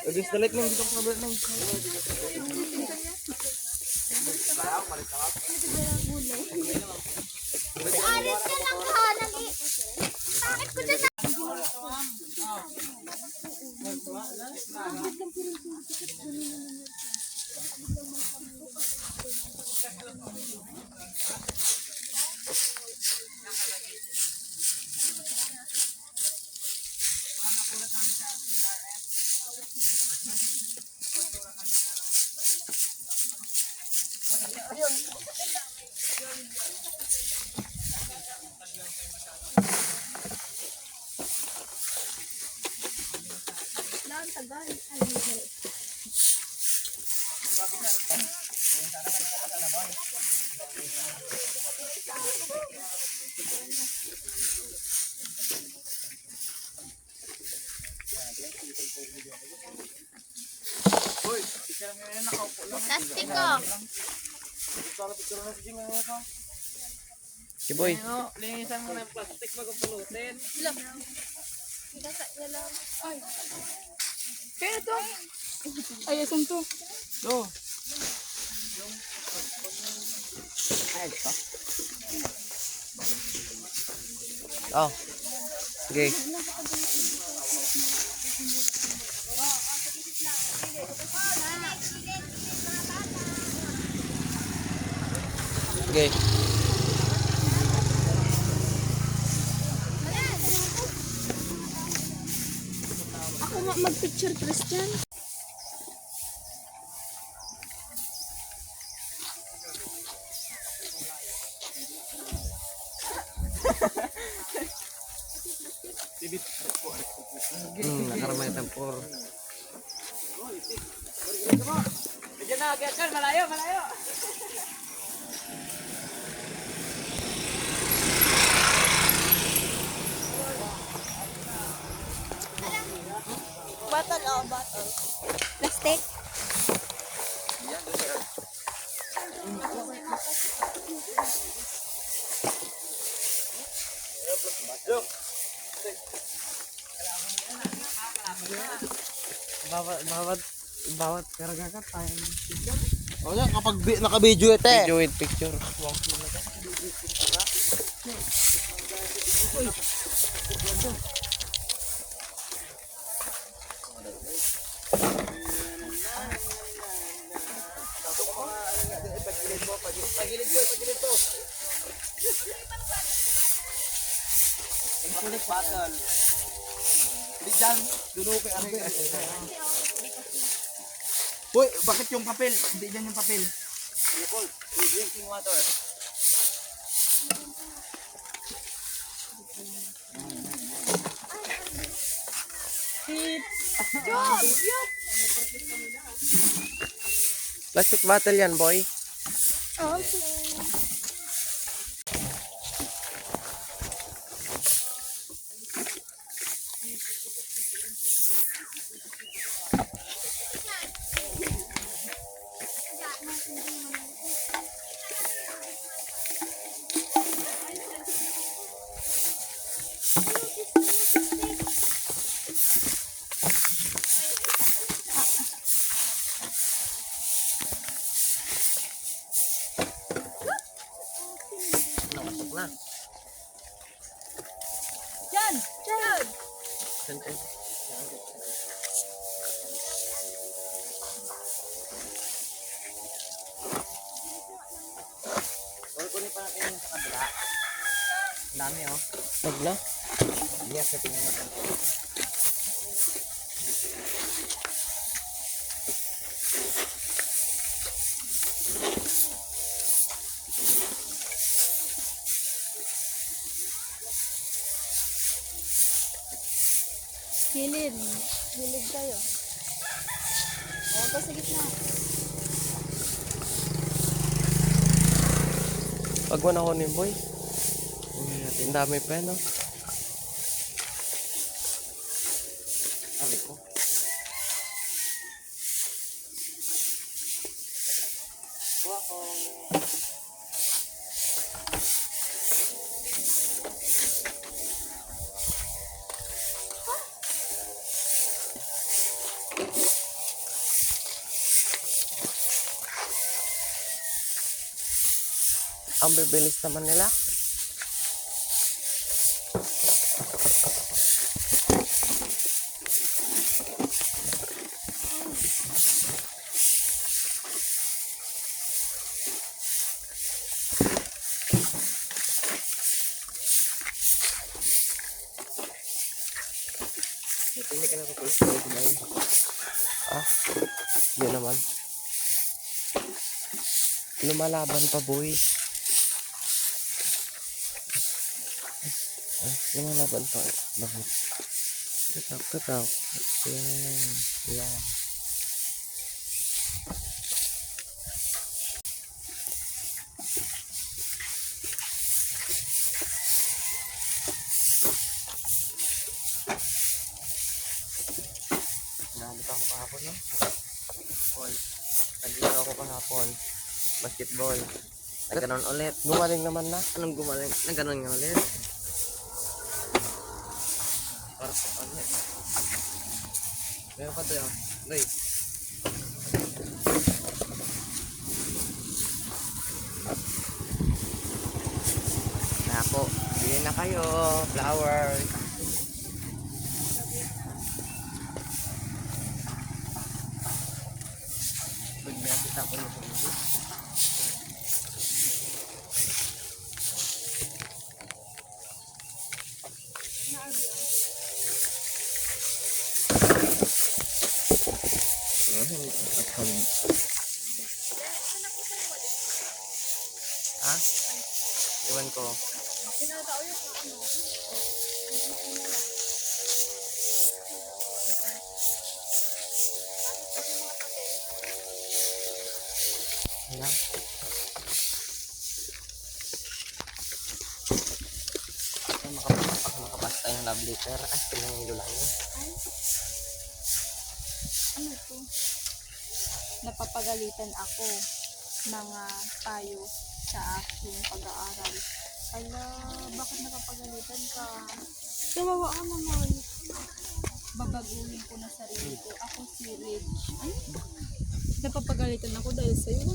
Gusto talit nang dito sa kabilang nang. Aris ka lang ha, bakit ko dyan plastic ko. Si Boy. Linisan mo na yung plastic bago pulutin. Ay. Kaya to. Ay, asan to? Do. Ay, ito. Oh. Okay. Okay. Ako nga mag-picture, Christian. Nakaramay tempor. Diyan na, agad malayo, malayo. Bottle, oh, bottle. Plastic. Bawat karga ka tayo. O yan, kapag naka-video ito eh. Video with picture. Pagilid po. Kulit bottle. Hindi dyan, dulo kay Arbe. Uy, bakit yung papel? Hindi dyan yung papel. Nicole, drinking water. Plastic bottle yan, boy. Okay. Nakasok na. Diyan! Or kunin pa natin yung sa kabila. Ang dami oh. Wag na. Yes, sa tingin natin. Hilid. Hilid kayo. O, pa sa gitna. Pag mo na kunin, boy. Ang dami pa, no? Sabi ko. Ang bibilis naman nila. Hindi ka na pa-post ko ba? Ah, hindi naman. Lumalaban pa, boy. Ah, lumalaban pa. Bakit? Katak. Yan. Yan. Nahanap ako kahapon, no? Ball. Nandito ako kahapon. Basketball. Nagganon ulit. Gumaling naman na. Anong gumaling? Nagganon nga ulit. Parang ulit. Meron pa doon. Doy. Na po. Bili na kayo. Flowers. Pagbiyasit ako nito. Ha? Iwan ko. Pinatao yung ano. Wala. Makapas tayo ng love letter. Ah, pinangilo lang yun. Ano to? Napapagalitan ako mga tayo sa aking pag-aaral. Ala, bakit napapagalitan ka? Kawawa ka naman. Babaguhin ko na sarili ko. Ako si Reg. Ay, napapagalitan ako dahil sa'yo.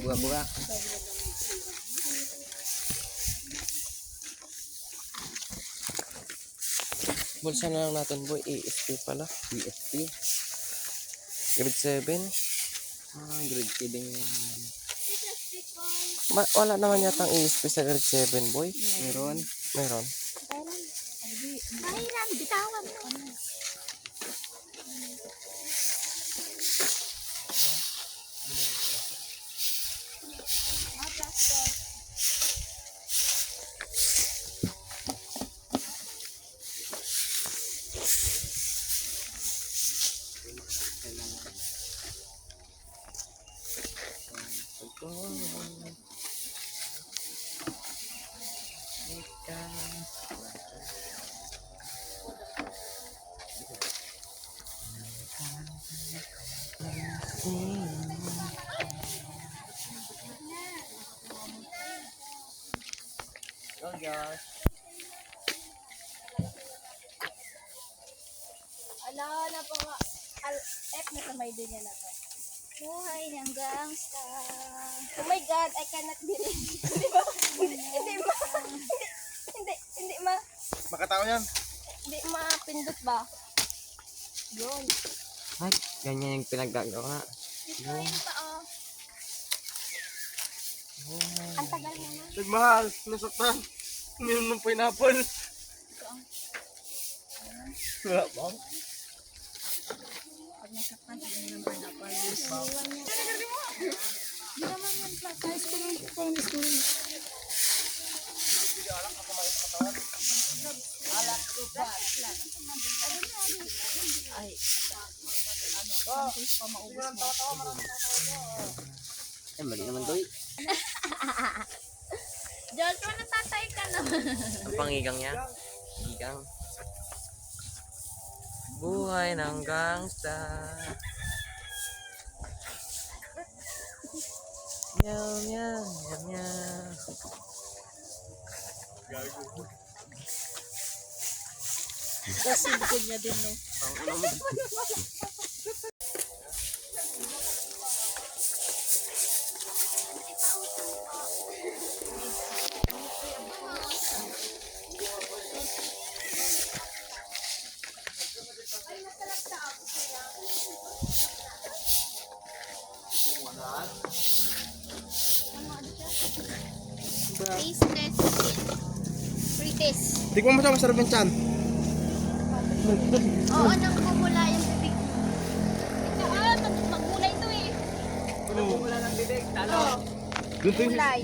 Buka-buka. Bulsa na lang natin, boy. ESP pala. ESP. Grade 7. Ah, grade 7 yun. Wala naman yata ang ESP sa grade 7, boy. Meron. Meron. Bahiran, bitawan mo. Oh, gosh. Ala, na pa nga. F na sa may din yan na to. Buhay ng gangsta. Oh my God, I cannot believe. Hindi ba? Hindi ma. Hindi ma. Makatao yan. Hindi mapindot ba? Yun. Ay, ganyan yung pinaggagawa. Ito yung tao. Ang tagal mo na. Nagmahal. Nasaktan. Uminom ng pineapple. Wala ba? Pag nasaktan, sabi ng pineapple. Hindi naman yung plaka. High school yung primary school. Ay. Eh, mali naman to eh. Joshua, natatay ka naman. Ang pangigang niya. Igang. Buhay ng gangsta. Meow, meow, meow, meow. Tapos sipkod niya din, no? Taste test. Free taste. Tikman mo siya, masarap yung chan. Oo, nang bumula yung bibig mo. Magbulay to eh. Gulay.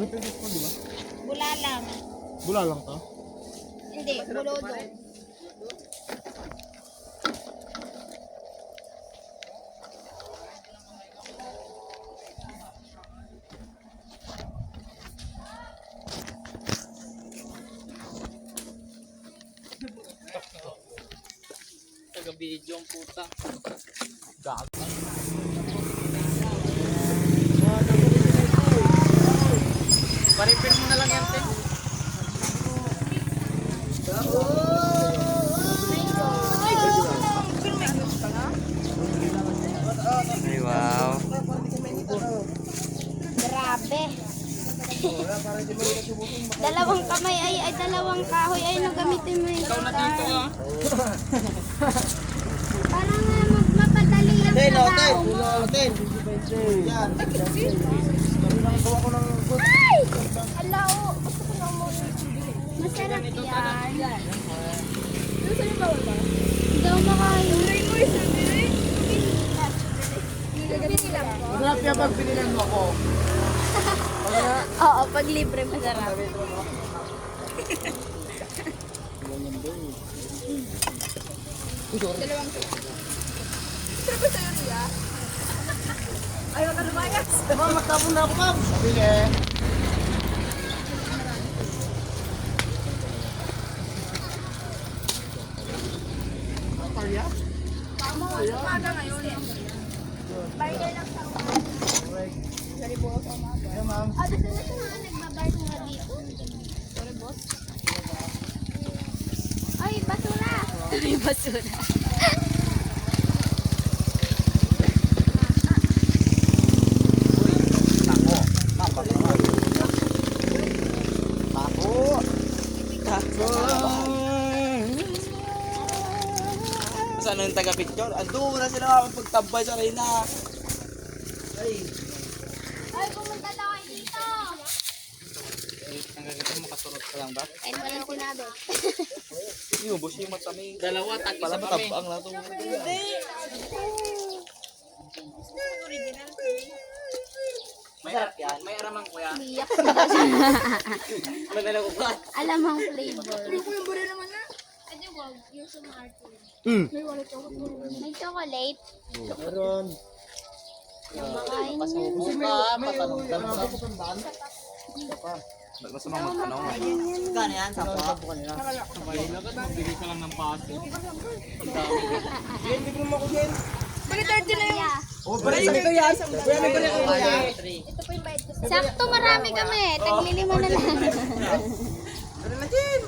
Bula lang. Bula lang to. Hindi, bulodo. Taga-video ang puta. Paripin mo na lang yan, Ting. Ay, wow. Grabe. Dalawang kamay ay dalawang kahoy ay gamitin mo yun. Ikaw na dito, ah. Parang mapadali ang trabaho mo. Yan. Ay! Alao! Masarap yan. Hindi ako makain. Masarap yan pag pinilan mo ako. Oo, pag libre masarap. Magtapon na ako, ma'am. Sige. Ah, gusto na siya nga nagbabar nga dito. Ay, basura! Ay, basura. Saan yung taga-picture? Ando na sila pagtabay sa arena. Ay, pumunta na kayo dito! Hanggang ito makasurot ka lang ba? Ay, walang sinabi. Hindi mo, boss yung matami. Dalawa, tag-isa kami. Tabang na ito. Masarap yan. May aramang kuya. Iyak. Ano na lang ko? Alam ang flavor. Ano wag? Yung sa mga arte. May chocolate. Meron. Makain Pasubo ka, patanong-tanong ka. Ba't mas mga magtanong? Kano yan? Sapa? Magbigay ka lang ng paso. Jen, bigyan mo ako, Jen. Yeah. Balik sa ito yan. Kuya, may balik ako yan. Sakto marami kami. Taglilima na lang. Ano na, Jen?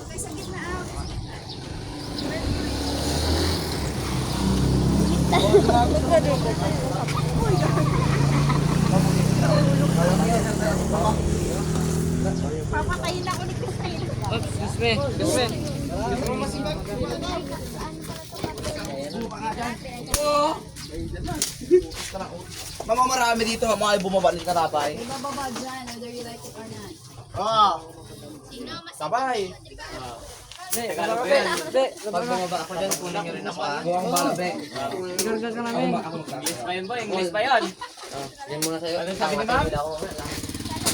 Papakain ako ni Christine. Excuse me. Mama, marami dito. Mga ay bumabalik na tapay. Bababa dyan, whether you like it or not. Ah. Sabay. Pag bumaba ako dyan, kunin nyo rin ako. Buwang balabe. English pa yun ba? English pa yun. Yan muna sa'yo. Ano sabi ni ma'am?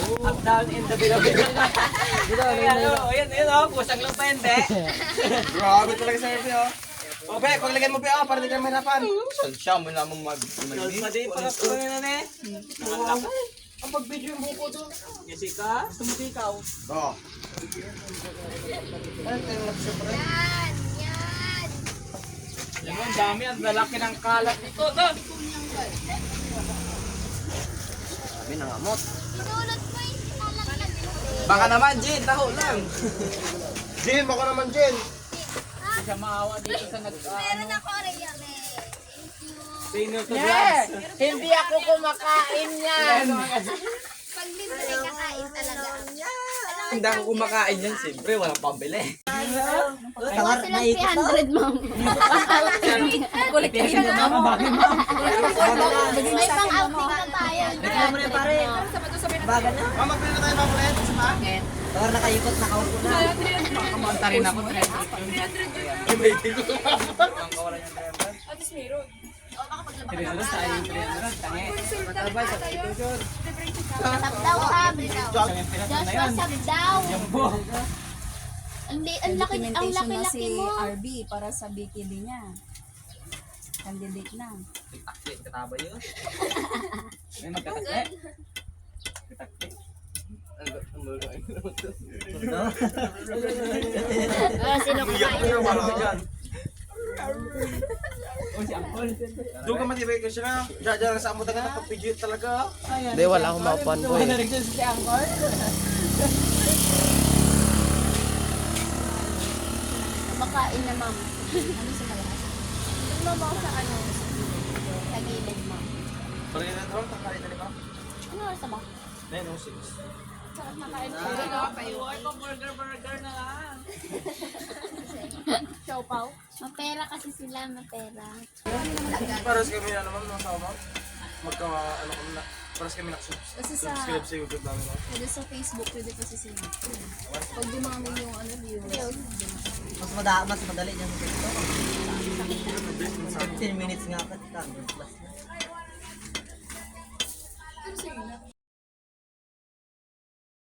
Up down in the below. Ayan, kusang lang pa yun, be. Grabe talaga sa Erby, oh. O, Be, kung lagyan mo, Be, para di ka mahirapan. Siya mo namang Pwede pa ka na eh. Ang pag-video yung buko doon. Jessica, tumutikaw. Oo. Yan, yan. Alam mo, ang dami, ang lalaki ng kalat dito. Sabi nangamot. Pinulot mo yung lalagyan. Baka naman, Jin. Taho lang. Jen, baka naman, Jen. Ah, siya maawa dito sa nag... Meron ako rin yan eh. Thank you. Sino to glass? Hindi ako kumakain yan. Pag libre kakain talaga. Hindi ako kumakain yan, siyempre. Walang pambili. Tawa silang 300 ma'am. Kulitin na naman, bakit mo? May pang-outing na tayo. Mama, pili na tayo makulit. Sama? Kakamanta rin ako. Sabdaw sab. Joshua Sabdaw. Ang Documentation na laki-laki si mo. RB para sa bikini niya. Candidate na. Kataba yun. May magkatakle. Katakle. Sino kumain? Doon ka matibay ka siya na. Diyan sa amo taga nakapidyo talaga. Hindi, wala akong makupan boy. Makain na ma'am. Ano sa malakas? Tignan mo sa ano? Sa gilid ma'am. Pari na ito, kakalit na ba? Ano oras na ba? 9:06. Sarap makain pa. Siopaw. Mapera kasi sila, mapera. Paras kami na naman mga sama. Magka, ano kami na. Paras kami Kasi sa subscribe sa YouTube namin. No? pwede sa Facebook, pwede kasi sa YouTube. Pag dumami yung ano viewers. Mas madali dyan sa TikTok. 15 minutes nga ka, 100 plus na.